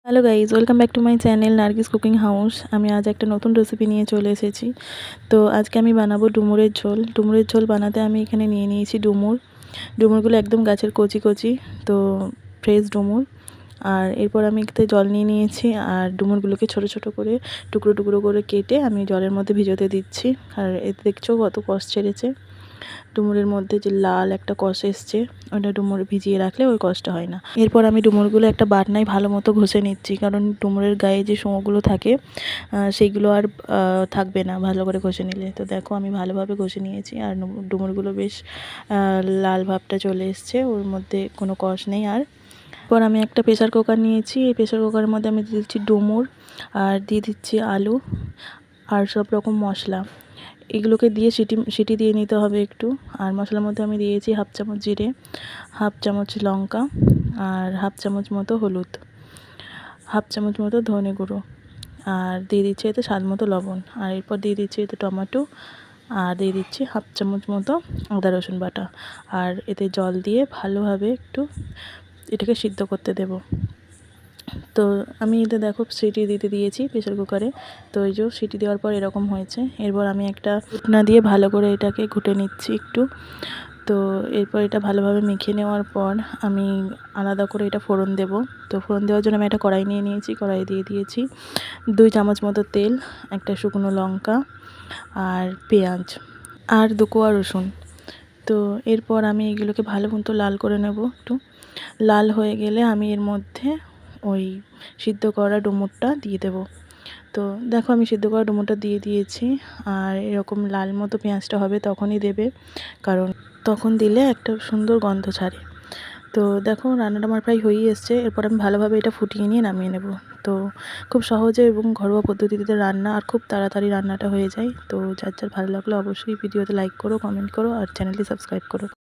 Hello guys, welcome back to my channel Nargis cooking house. আমি আজ একটা নতুন রেসিপি নিয়ে চলে এসেছি। তো আজকে আমি বানাবো ডুমুরের ঝোল। ডুমুরের ঝোল বানাতে আমি এখানে নিয়ে নিয়েছি ডুমুরগুলো একদম গাছের কচি কচি, তো ফ্রেশ ডুমুর। আর এরপর আমি এতে জল নিয়ে নিয়েছি, আর ডুমুরগুলোকে ছোট ছোট করে টুকরো টুকরো করে কেটে আমি জলের মধ্যে ভিজোতে দিচ্ছি। আর এতে দেখছো কত কষ ছেড়েছে। ডুমুরের মধ্যে যে লাল একটা কষ এসছে, ওটা ডুমুর ভিজিয়ে রাখলে ওই কষটা হয় না। এরপর আমি ডুমুরগুলো একটা বাটনায় ভালো মতো ঘষে নিচ্ছি, কারণ ডুমুরের গায়ে যে শুঁয়োগুলো থাকে সেইগুলো আর থাকবে না ভালো করে ঘষে নিলে। তো দেখো আমি ভালোভাবে ঘষে নিয়েছি, আর ডুমুরগুলো বেশ লাল ভাবটা চলে এসছে, ওর মধ্যে কোনো কষ নেই। আর পর আমি একটা প্রেসার কুকার নিয়েছি। এই প্রেসার কুকারের মধ্যে আমি দিয়ে দিচ্ছি ডুমুর, আর দিয়ে দিচ্ছি আলু আর সব রকম মশলা। এগুলোকে দিয়ে সিটি দিয়ে নিতে হবে একটু। আর মশলার মধ্যে আমি দিয়েছি হাফ চামচ জিরে, হাফ চামচ লঙ্কা, আর হাফ চামচ মতো হলুদ, হাফ চামচ মতো ধনে গুঁড়ো, আর দিয়ে দিচ্ছি এতে স্বাদ মতো লবণ। আর এরপর দিয়ে দিচ্ছি এতে টমেটো, আর দিয়ে দিচ্ছি হাফ চামচ মতো আদা রসুন বাটা। আর এতে জল দিয়ে ভালোভাবে একটু এটাকে সিদ্ধ করতে দেব। তো আমি এতে দেখো সিটি দিতে দিয়েছি প্রেসার কুকারে। তো এই যে সিটি দেওয়ার পর এরকম হয়েছে। এরপর আমি একটা ঘুটনা দিয়ে ভালো করে এটাকে ঘুটে নিচ্ছি একটু। তো এরপর এটা ভালোভাবে মেখে নেওয়ার পর আমি আলাদা করে এটা ফোড়ন দেব। তো ফোড়ন দেওয়ার জন্য আমি একটা কড়াই নিয়ে নিয়েছি, কড়াই দিয়ে দিয়েছি 2 চামচ মতো তেল, একটা শুকনো লঙ্কা, আর পেঁয়াজ, আর 2 কোয়া রসুন। তো এরপর আমি এগুলোকে ভালো মতো লাল করে নেব। একটু লাল হয়ে গেলে আমি এর মধ্যে ওই সিদ্ধ করা ডুমুরটা দিয়ে দেব। তো দেখো আমি সিদ্ধ করা ডুমুরটা দিয়ে দিয়েছি। আর এরকম লাল মতো পেঁয়াজটা হবে তখনই দেবে, কারণ তখন দিলে একটা সুন্দর গন্ধ ছাড়ে। তো দেখো রান্নাটা আমার প্রায় হয়েই এসছে। এরপর আমি ভালোভাবে এটা ফুটিয়ে নিয়ে নামিয়ে নেব। তো খুব সহজে এবং ঘরোয়া পদ্ধতিতে রান্না, আর খুব তাড়াতাড়ি রান্নাটা হয়ে যায়। তো যার যার ভালো লাগলো অবশ্যই ভিডিওতে লাইক করো, কমেন্ট করো, আর চ্যানেলটি সাবস্ক্রাইব করো।